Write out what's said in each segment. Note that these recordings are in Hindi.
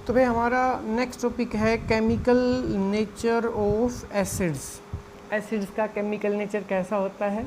तो भाई हमारा नेक्स्ट टॉपिक है chemical nature of acids. Acids का केमिकल नेचर कैसा होता है,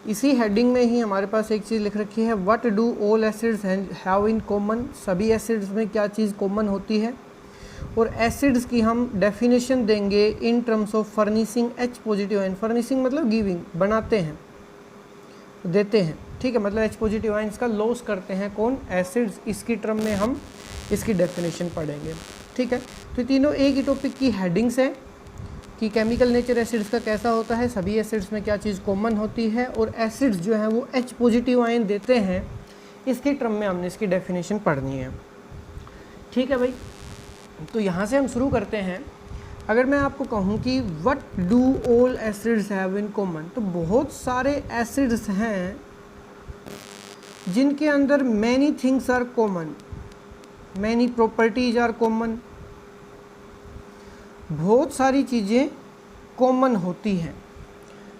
इसी हेडिंग में ही हमारे पास एक चीज़ लिख रखी है, what do all acids have in common. सभी एसिड्स में क्या चीज़ कॉमन होती है। और एसिड्स की हम डेफिनेशन देंगे in terms of furnishing H positive ion. Furnishing मतलब गिविंग, बनाते हैं, देते हैं, ठीक है, मतलब एच पॉजिटिव आयन्स का लॉस करते हैं कौन, एसिड्स। इसकी टर्म में हम इसकी डेफिनेशन पढ़ेंगे, ठीक है। तो तीनों एक ही टॉपिक की हेडिंग्स हैं कि केमिकल नेचर एसिड्स का कैसा होता है, सभी एसिड्स में क्या चीज़ कॉमन होती है, और एसिड्स जो हैं वो एच पॉजिटिव आयन देते हैं, इसकी टर्म में हमने इसकी डेफिनेशन पढ़नी है, ठीक है भाई। तो यहाँ से हम शुरू करते हैं। अगर मैं आपको कहूँ कि what do all acids have in common, तो बहुत सारे एसिड्स हैं जिनके अंदर many things are common, many properties are common, बहुत सारी चीज़ें कॉमन होती हैं,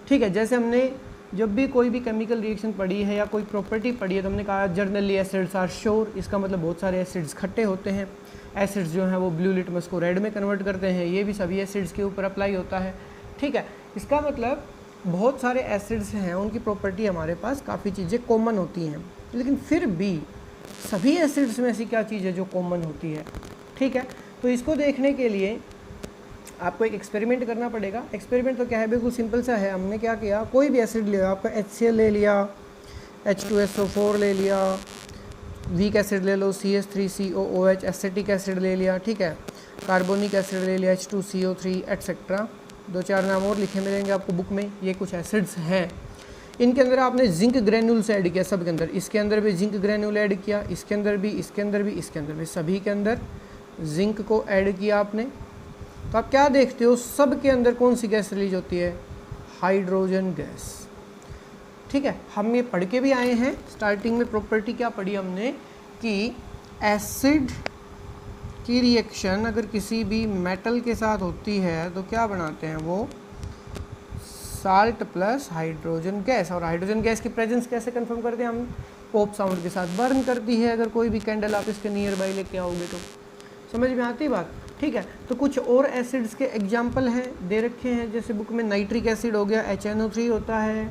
ठीक है। जैसे हमने जब भी कोई भी केमिकल रिएक्शन पढ़ी है या कोई प्रॉपर्टी पढ़ी है तो हमने कहा जनरली एसिड्स आर श्योर, इसका मतलब बहुत सारे एसिड्स खट्टे होते हैं। एसिड्स जो हैं वो ब्लू लिटमस को रेड में कन्वर्ट करते हैं, ये भी सभी एसिड्स के ऊपर अप्लाई होता है, ठीक है। इसका मतलब बहुत सारे एसिड्स हैं, उनकी प्रॉपर्टी हमारे पास काफ़ी चीज़ें कॉमन होती हैं, लेकिन फिर भी सभी एसिड्स में ऐसी क्या चीज़ है जो कॉमन होती है, ठीक है। तो इसको देखने के लिए आपको एक एक्सपेरिमेंट करना पड़ेगा। एक्सपेरिमेंट तो क्या है, बिल्कुल सिंपल सा है। हमने क्या किया, कोई भी एसिड लिया, आपका HCl ले लिया, H2SO4 ले लिया, वीक एसिड ले लो CH3COOH, एसिटिक एसिड ले लिया, ठीक है, कार्बोनिक एसिड ले लिया H2CO3 एट्सेट्रा, 2-4 नाम और लिखे मिलेंगे आपको बुक में। ये कुछ एसिड्स हैं, इनके अंदर आपने जिंक ग्रेन्यूल्स ऐड किया, सब के अंदर, इसके अंदर भी जिंक ग्रेन्यूल ऐड किया, इसके अंदर भी, इसके अंदर भी, इसके अंदर भी, सभी के अंदर जिंक को ऐड किया आपने। तो आप क्या देखते हो, सब के अंदर कौन सी गैस रिलीज होती है, हाइड्रोजन गैस, ठीक है। हम ये पढ़ के भी आए हैं, स्टार्टिंग में प्रॉपर्टी क्या पढ़ी हमने कि एसिड की रिएक्शन अगर किसी भी मेटल के साथ होती है तो क्या बनाते हैं वो, साल्ट प्लस हाइड्रोजन गैस। और हाइड्रोजन गैस की प्रेजेंस कैसे कंफर्म करते हैं हम, पॉप साउंड के साथ बर्न करती है। अगर कोई भी कैंडल आप इसके नियर बाई लेके आओगे तो समझ में आती बात, ठीक है। तो कुछ और एसिड्स के एग्जाम्पल हैं, दे रखे हैं, जैसे बुक में नाइट्रिक एसिड हो गया, HNO3 होता है,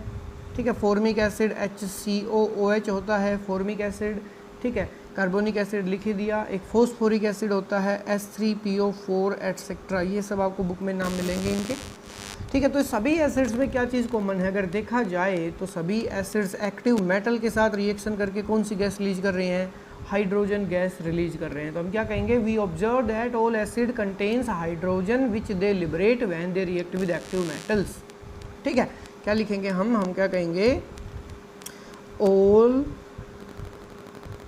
ठीक है। फॉर्मिक एसिड HCOOH होता है, फॉर्मिक एसिड, ठीक है। कार्बोनिक एसिड लिख ही दिया। एक फॉस्फोरिक एसिड होता है H3PO4 एट्सेट्रा, ये सब आपको बुक में नाम मिलेंगे इनके, ठीक है। तो सभी एसिड्स में क्या चीज़ कॉमन है, अगर देखा जाए तो सभी एसिड्स एक्टिव मेटल के साथ रिएक्शन करके कौन सी गैस रिलीज कर रहे हैं, हाइड्रोजन गैस रिलीज कर रहे हैं। तो हम क्या कहेंगे, we observe that all acid contains hydrogen which they liberate when they react with active metals, ठीक है। क्या लिखेंगे हम क्या कहेंगे, ऑल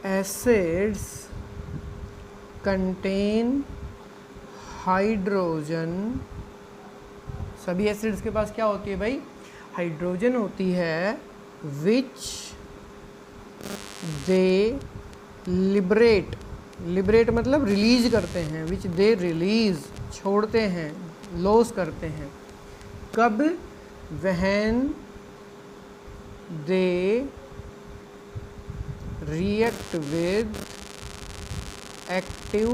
एसिड्स कंटेन हाइड्रोजन। सभी एसिड्स के पास क्या होती है भाई, हाइड्रोजन होती है, विच दे लिबरेट, लिबरेट मतलब रिलीज करते हैं, विच दे रिलीज छोड़ते हैं, लॉस करते हैं, कब, when they react with active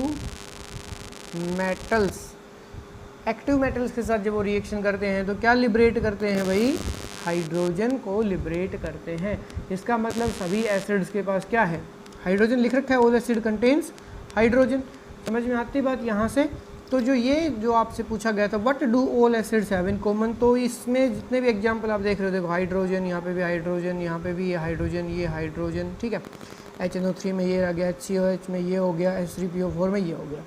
metals. Active metals के साथ जब वो रिएक्शन करते हैं तो क्या लिबरेट करते हैं भाई, हाइड्रोजन को लिबरेट करते हैं। इसका मतलब सभी एसिड्स के पास क्या है, हाइड्रोजन लिख रखा है, ऑल एसिड कंटेन्स हाइड्रोजन। समझ में आती बात यहाँ से। तो जो आपसे पूछा गया था what do all acids have in common, तो इसमें जितने भी एग्जांपल आप देख रहे हो, देखो हाइड्रोजन, यहाँ पे भी हाइड्रोजन, यहाँ पे भी ये हाइड्रोजन, ये हाइड्रोजन, ठीक है। HNO3 में ये आ गया, HCOH में ये हो गया, H3PO4 में ये हो गया,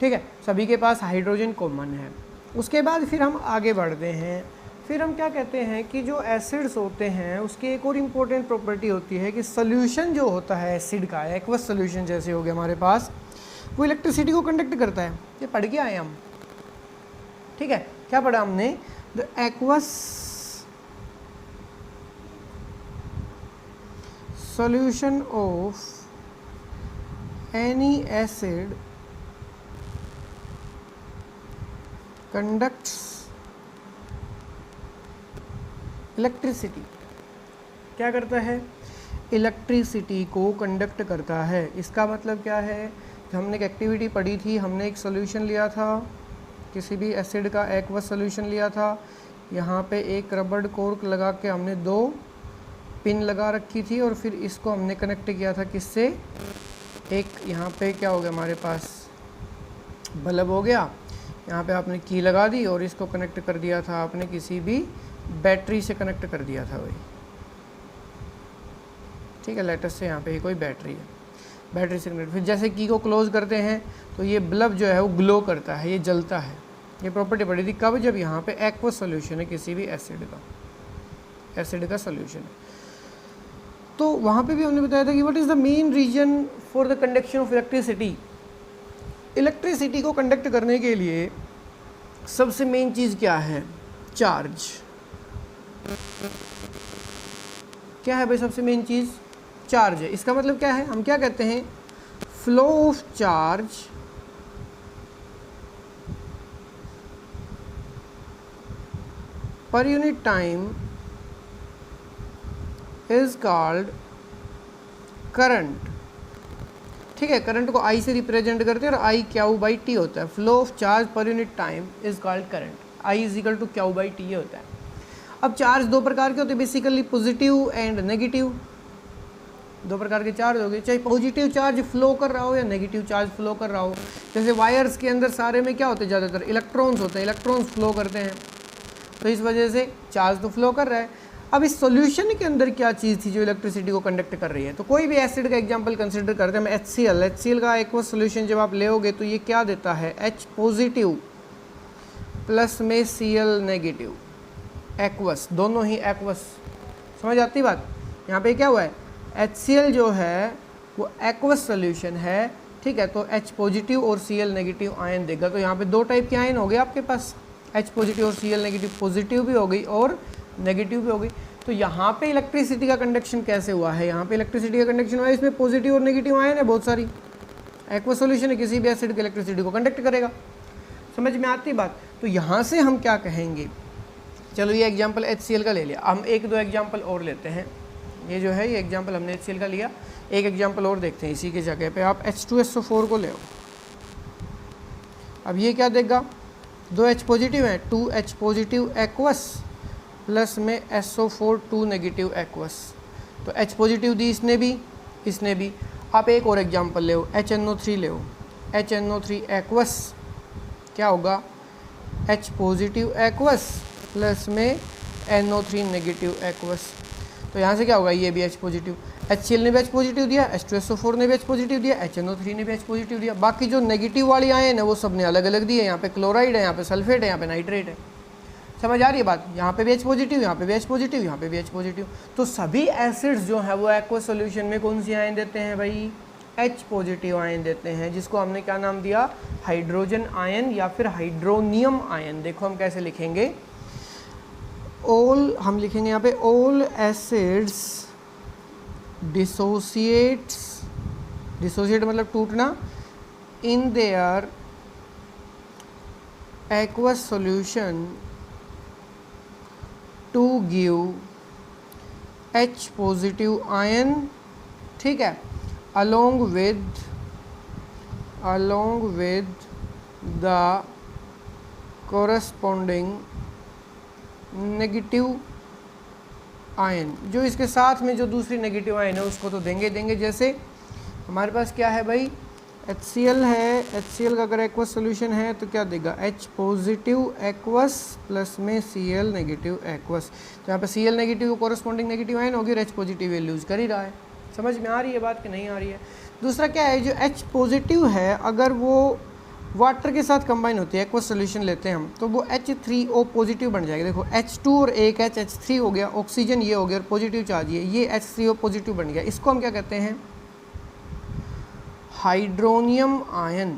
ठीक है। सभी के पास हाइड्रोजन कॉमन है। उसके बाद फिर हम आगे बढ़ते हैं, फिर हम क्या कहते हैं कि जो एसिड्स होते हैं उसकी एक और इम्पोर्टेंट प्रॉपर्टी होती है कि सोल्यूशन जो होता है एसिड का, एक्वस सोल्यूशन जैसे हो गया हमारे पास, वो इलेक्ट्रिसिटी को कंडक्ट करता है। ये पढ़ के आए हम, ठीक है। क्या पढ़ा हमने, the aqueous solution of any acid conducts electricity. क्या करता है, इलेक्ट्रिसिटी को कंडक्ट करता है। इसका मतलब क्या है हमने एक एक्टिविटी पढ़ी थी, हमने एक सोल्यूशन लिया था, किसी भी एसिड का एक्वस सोल्यूशन लिया था। यहाँ पे एक रबड़ कोर्क लगा के हमने 2 पिन लगा रखी थी और फिर इसको हमने कनेक्ट किया था किससे, एक यहाँ पे क्या हो गया हमारे पास बल्ब हो गया, यहाँ पे आपने की लगा दी और इसको कनेक्ट कर दिया था आपने किसी भी बैटरी से कनेक्ट कर दिया था वही, ठीक है। लेटेस्ट से यहाँ पे ही कोई बैटरी है, बैटरी से कनेक्ट, फिर जैसे की को क्लोज करते हैं तो ये बल्ब जो है वो ग्लो करता है, ये जलता है। ये प्रॉपर्टी पड़ी थी कब, जब यहाँ पे एक्वस सॉल्यूशन है किसी भी एसिड का सॉल्यूशन है। तो वहाँ पे भी हमने बताया था कि what is the main reason for the conduction of electricity. Electricity को कंडक्ट करने के लिए सबसे मेन चीज़ क्या है, चार्ज। क्या है भाई सबसे मेन चीज़, चार्ज है। इसका मतलब क्या है, हम क्या कहते हैं, flow of charge per unit time is called current, ठीक है। करंट को आई से रिप्रेजेंट करते हैं और आई क्यू बाई टी होता है। Flow of charge per unit time is called current, I is equal to Q by T होता है। अब चार्ज 2 प्रकार के होते हैं बेसिकली, पॉजिटिव एंड नेगेटिव। 2 प्रकार के चार्ज हो गए, चाहे पॉजिटिव चार्ज फ्लो कर रहा हो या नेगेटिव चार्ज फ्लो कर रहा हो। जैसे वायर्स के अंदर सारे में क्या होते हैं, ज़्यादातर इलेक्ट्रॉन्स होते हैं, इलेक्ट्रॉन्स फ्लो करते हैं, तो इस वजह से चार्ज तो फ्लो कर रहा है। अब इस सॉल्यूशन के अंदर क्या चीज़ थी जो इलेक्ट्रिसिटी को कंडक्ट कर रही है, तो कोई भी एसिड का एग्जांपल कंसिडर करते हैं हम, HCl का एक्वस सॉल्यूशन जब आप लेओगे तो ये क्या देता है, H पॉजिटिव प्लस में Cl नेगेटिव, एक्वस, दोनों ही एक्वस। समझ आती बात, यहाँ पे क्या हुआ है, HCl जो है वो एक्वस सॉल्यूशन है, ठीक है, तो H पॉजिटिव और Cl नेगेटिव आयन देगा। तो यहाँ पे 2 टाइप के आयन हो गए आपके पास, H पॉजिटिव और Cl नेगेटिव, पॉजिटिव भी हो गई और नेगेटिव भी हो गई। तो यहाँ पे इलेक्ट्रिसिटी का कंडक्शन कैसे हुआ है, यहाँ पे इलेक्ट्रिसिटी का कंडक्शन हुआ है, इसमें पॉजिटिव और नेगेटिव आयन है बहुत सारी, एक्वस सॉल्यूशन है, किसी भी एसिड की इलेक्ट्रिसिटी को कंडक्ट करेगा। समझ में आती बात। तो यहाँ से हम क्या कहेंगे, चलो ये एग्जाम्पल HCl का ले लिया, हम 1-2 एग्जाम्पल और लेते हैं। ये जो है ये एग्जाम्पल हमने HCl का लिया, एक एग्जाम्पल और देखते हैं इसी की जगह पे आप H2SO4 को ले। अब ये क्या देगा, 2 H पॉजिटिव है, 2 H पॉजिटिव एक्वस प्लस में SO4 2 नेगेटिव एक्वस, तो H पॉजिटिव दी इसने भी। आप एक और एग्जाम्पल ले, HNO3 ले, HNO3 एक्वस क्या होगा, H पॉजिटिव एक्वस प्लस में NO3 नेगेटिव एक्वस, तो यहाँ से क्या होगा, ये भी H पॉजिटिव, HCl ने भी H पॉजिटिव दिया, H2SO4 ने भी H पॉजिटिव दिया, HNO3 ने भी H पॉजिटिव दिया। बाकी जो नेगेटिव वाली आयन है वो सब ने अलग अलग दिए, यहाँ पे क्लोराइड है, यहाँ पे सल्फेट है, यहाँ पे नाइट्रेट है। समझ आ रही है बात, यहाँ पे भी H पॉजिटिव, यहाँ पे भी H पॉजिटिव, यहाँ पे भी H पॉजिटिव। तो सभी एसिड्स जो है वो एक्वस सॉल्यूशन में कौन सी आयन देते हैं भाई, H पॉजिटिव आयन देते हैं, जिसको हमने क्या नाम दिया, हाइड्रोजन आयन या फिर हाइड्रोनियम आयन। देखो हम कैसे लिखेंगे, ऑल, हम लिखेंगे यहाँ पे ऑल एसिड्स डिसोसिएट मतलब टूटना, in their aqueous solution to give H positive ion, ठीक है, along with the corresponding negative ion, जो इसके साथ में जो दूसरी नेगेटिव आयन है उसको तो देंगे। जैसे हमारे पास क्या है भाई, HCl है, HCl का अगर एक्वस सोल्यूशन है तो क्या देगा, H पॉजिटिव एक्वस प्लस में Cl नेगेटिव एक्वस, तो यहाँ पे Cl negative corresponding negative ion होगी और H पॉजिटिव यूज कर ही रहा है। समझ में आ रही है बात कि नहीं आ रही है। दूसरा क्या है, जो H पॉजिटिव है अगर वो वाटर के साथ कंबाइन होती है, एक्वस सोल्यूशन लेते हैं हम, तो वो H3O पॉजिटिव बन जाएगा। देखो H2 और एक H3 हो गया, ऑक्सीजन ये हो गया और पॉजिटिव चार्ज ये H3O पॉजिटिव बन गया। इसको हम क्या कहते हैं, हाइड्रोनियम आयन।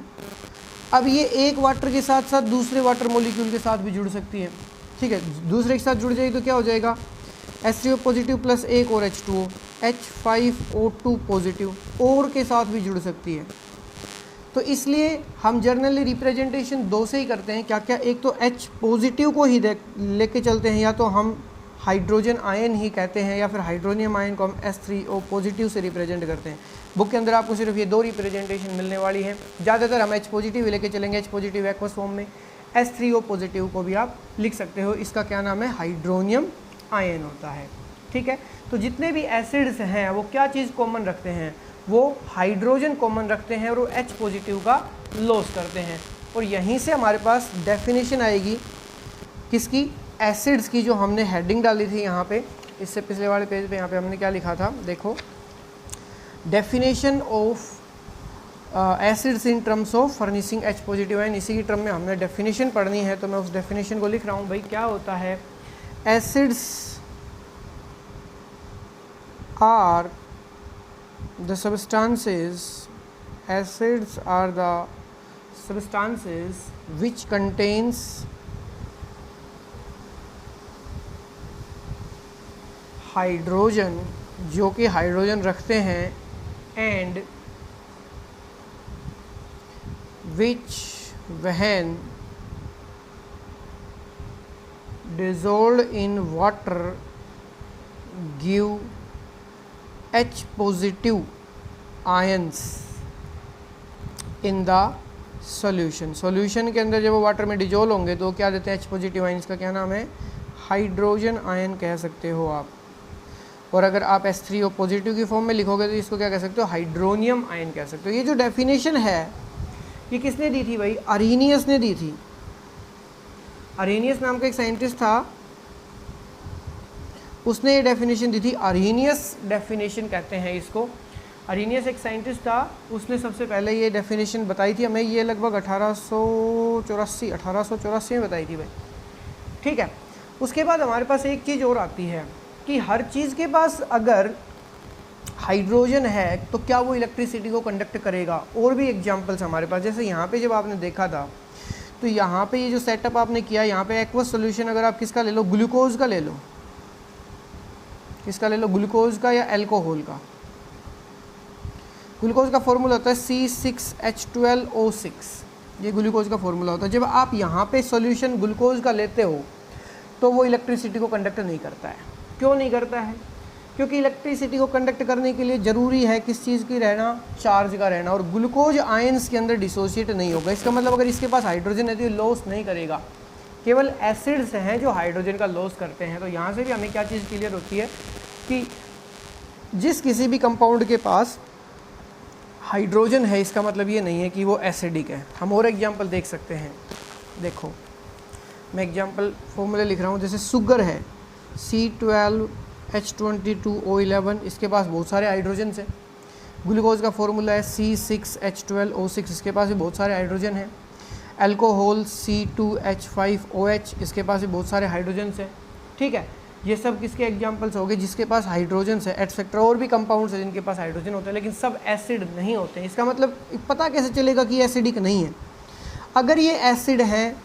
अब ये एक वाटर के साथ साथ दूसरे वाटर मॉलिक्यूल के साथ भी जुड़ सकती है, ठीक है, दूसरे के साथ जुड़ जाएगी तो क्या हो जाएगा, H3O पॉजिटिव प्लस एक और H2O, H5O2 पॉजिटिव, और के साथ भी जुड़ सकती है। तो इसलिए हम जर्नली रिप्रेजेंटेशन 2 से ही करते हैं, क्या क्या, एक तो H पॉजिटिव को ही लेके चलते हैं, या तो हम हाइड्रोजन आयन ही कहते हैं, या फिर हाइड्रोनियम आयन को हम H3O पॉजिटिव से रिप्रेजेंट करते हैं। बुक के अंदर आपको सिर्फ ये 2 रिप्रेजेंटेशन मिलने वाली है, ज़्यादातर हम H पॉजिटिव लेके चलेंगे, H पॉजिटिव एक्वस फॉर्म में। H3O पॉजिटिव को भी आप लिख सकते हो, इसका क्या नाम है, हाइड्रोनियम आयन होता है। ठीक है, तो जितने भी एसिड्स हैं वो क्या चीज़ कॉमन रखते हैं, वो हाइड्रोजन कॉमन रखते हैं और वो H पॉजिटिव का लॉस करते हैं। और यहीं से हमारे पास डेफिनेशन आएगी किसकी, एसिड्स की, जो हमने हेडिंग डाली थी यहाँ पे, इससे पिछले वाले पेज पे। यहाँ पे हमने क्या लिखा था, देखो, definition of acids in terms of furnishing H positive ion. इसी की टर्म में हमने डेफिनेशन पढ़नी है, तो मैं उस डेफिनेशन को लिख रहा हूँ। भाई क्या होता है, acids are the substances, acids are the substances which contains hydrogen, जो कि हाइड्रोजन रखते हैं, and which when dissolved in water give H positive ions in the solution। Solution के अंदर जब वो वाटर में डिजोल्व होंगे तो क्या देते हैं, H पॉजिटिव आयंस का क्या नाम है, हाइड्रोजन आयन कह सकते हो आप। और अगर आप H3O पॉजिटिव की फॉर्म में लिखोगे तो इसको क्या कह सकते हो, हाइड्रोनियम आयन कह सकते हो। ये जो डेफिनेशन है ये किसने दी थी भाई, अरेनियस ने दी थी। अरेनियस नाम का एक साइंटिस्ट था, उसने ये डेफिनेशन दी थी। अरेनियस डेफिनेशन कहते हैं इसको। अरेनियस एक साइंटिस्ट था, उसने सबसे पहले ये डेफिनेशन बताई थी हमें। ये लगभग 1884 में बताई थी भाई। ठीक है, उसके बाद हमारे पास एक चीज़ और आती है कि हर चीज़ के पास अगर हाइड्रोजन है तो क्या वो इलेक्ट्रिसिटी को कंडक्ट करेगा। और भी एग्जांपल्स हमारे पास, जैसे यहाँ पे जब आपने देखा था तो यहाँ पे ये जो सेटअप आपने किया, यहाँ पे एक्वस सॉल्यूशन अगर आप किसका ले लो, ग्लूकोज का ले लो, किसका ले लो, ग्लूकोज का या अल्कोहल का। ग्लूकोज का फॉर्मूला होता है C6H12O6, ये ग्लूकोज का फॉर्मूला होता है। जब आप यहाँ पे सॉल्यूशन ग्लूकोज का लेते हो तो वो इलेक्ट्रिसिटी को कंडक्ट नहीं करता है। क्यों नहीं करता है, क्योंकि इलेक्ट्रिसिटी को कंडक्ट करने के लिए ज़रूरी है किस चीज़ की रहना, चार्ज का रहना। और ग्लूकोज आयंस के अंदर डिसोसिएट नहीं होगा। इसका मतलब अगर इसके पास हाइड्रोजन है तो ये लॉस नहीं करेगा। केवल एसिड्स हैं जो हाइड्रोजन का लॉस करते हैं। तो यहाँ से भी हमें क्या चीज़ क्लियर होती है कि जिस किसी भी कंपाउंड के पास हाइड्रोजन है इसका मतलब ये नहीं है कि वो एसिडिक है। हम और एग्जाम्पल देख सकते हैं। देखो मैं एग्जाम्पल फॉर्मूले लिख रहा हूँ, जैसे शुगर है C12H22O11, इसके पास बहुत सारे हाइड्रोजन है। ग्लूकोज का फॉर्मूला है C6H12O6, इसके पास भी बहुत सारे हाइड्रोजन हैं। अल्कोहल C2H5OH, इसके पास भी बहुत सारे हाइड्रोजन हैं। ठीक है, ये सब किसके एग्जाम्पल्स हो गए, जिसके पास हाइड्रोजन है, एटसेट्रा। और भी कंपाउंड्स हैं जिनके पास हाइड्रोजन होता है, लेकिन सब एसिड नहीं होते हैं। इसका मतलब पता कैसे चलेगा कि एसिडिक नहीं है। अगर ये एसिड है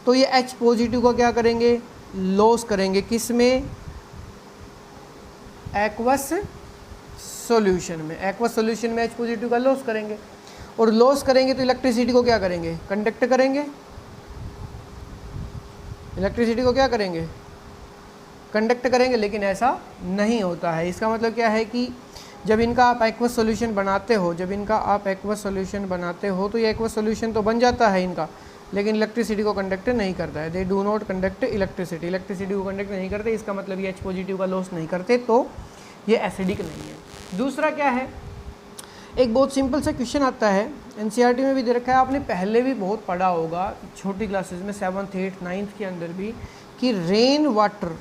तो ये H पॉजिटिव का क्या करेंगे, लॉस करेंगे। किस में, एक्वस सॉल्यूशन में। एक्वस सॉल्यूशन में H पॉजिटिव का लॉस करेंगे, और लॉस करेंगे तो इलेक्ट्रिसिटी को क्या करेंगे, कंडक्ट करेंगे। इलेक्ट्रिसिटी को क्या करेंगे, कंडक्ट करेंगे। लेकिन ऐसा नहीं होता है। इसका मतलब क्या है कि जब इनका आप एक्वस सॉल्यूशन बनाते हो, तो ये एक्वस सॉल्यूशन तो बन जाता है इनका, लेकिन इलेक्ट्रिसिटी को कंडक्ट नहीं करता है। They do not conduct electricity, electricity को कंडक्ट नहीं करते। इसका मतलब ये H पॉजिटिव का लॉस नहीं करते, तो ये एसिडिक नहीं है। दूसरा क्या है, एक बहुत सिंपल सा क्वेश्चन आता है, NCERT में भी दे रखा है, आपने पहले भी बहुत पढ़ा होगा छोटी क्लासेस में, 7th 8th 9th के अंदर भी, कि rain water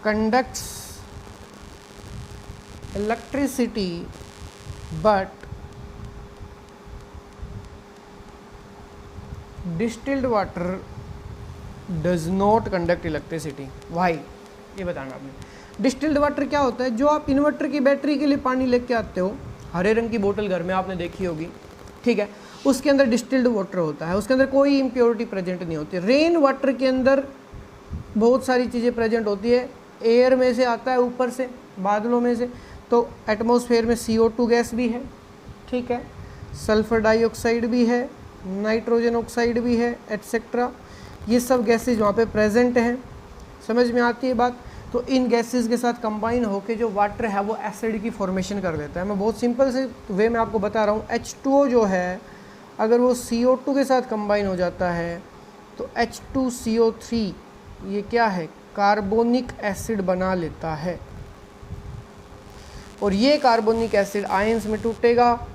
conducts electricity but distilled water does not conduct electricity। Why? ये बताना आपने। डिस्टिल्ड वाटर क्या होता है, जो आप इन्वर्टर की बैटरी के लिए पानी लेके आते हो, हरे रंग की बोतल घर में आपने देखी होगी, ठीक है, उसके अंदर डिस्टिल्ड वाटर होता है, उसके अंदर कोई इम्प्योरिटी प्रेजेंट नहीं होती। रेन वाटर के अंदर बहुत सारी चीज़ें प्रेजेंट होती है। एयर में से आता है, ऊपर से, बादलों में से, तो एटमॉस्फेयर में CO2 गैस भी है, ठीक है, सल्फर डाइऑक्साइड भी है, नाइट्रोजन ऑक्साइड भी है, एटसेट्रा। ये सब गैसेज वहाँ पे प्रेजेंट हैं। समझ में आती है बात? तो इन गैसेस के साथ कंबाइन होकर जो वाटर है वो एसिड की फॉर्मेशन कर देता है। मैं बहुत सिंपल से वे में आपको बता रहा हूँ। H2O जो है अगर वो CO2 के साथ कंबाइन हो जाता है तो H2CO3 ये क्या है, कार्बोनिक एसिड बना लेता है। और ये कार्बोनिक एसिड आयंस में टूटेगा।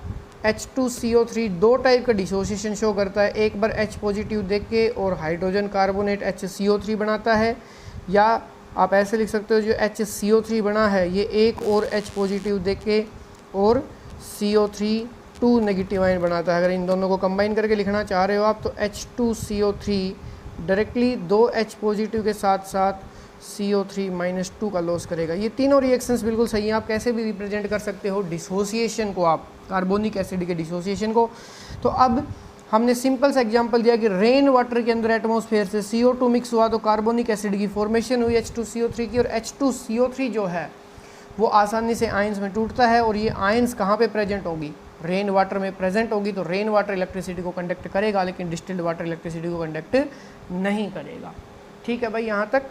H2CO3 दो टाइप का डिसोसिएशन शो करता है, एक बार H पॉजिटिव देख के और हाइड्रोजन कार्बोनेट HCO3 बनाता है, या आप ऐसे लिख सकते हो जो HCO3 बना है ये एक और H पॉजिटिव देख के और CO3 2 नेगेटिव आयन बनाता है। अगर इन दोनों को कंबाइन करके लिखना चाह रहे हो आप तो H2CO3 डायरेक्टली दो H पॉजिटिव के साथ साथ CO3-2 का लॉस करेगा। ये तीनों रिएक्शंस बिल्कुल सही हैं। आप कैसे भी रिप्रेजेंट कर सकते हो डिसोसिएशन को, आप कार्बोनिक एसिड के डिसोसिएशन को। तो अब हमने सिंपल सा एग्जांपल दिया कि रेन वाटर के अंदर एटमॉस्फेयर से CO2 मिक्स हुआ तो कार्बोनिक एसिड की फॉर्मेशन हुई H2CO3 की, और H2CO3 जो है वो आसानी से आयंस में टूटता है। और ये आयंस कहाँ पे प्रेजेंट होगी, रेन वाटर में प्रेजेंट होगी। तो रेन वाटर इलेक्ट्रिसिटी को कंडक्ट करेगा लेकिन डिस्टिल्ड वाटर इलेक्ट्रिसिटी को कंडक्ट नहीं करेगा। ठीक है भाई, यहाँ तक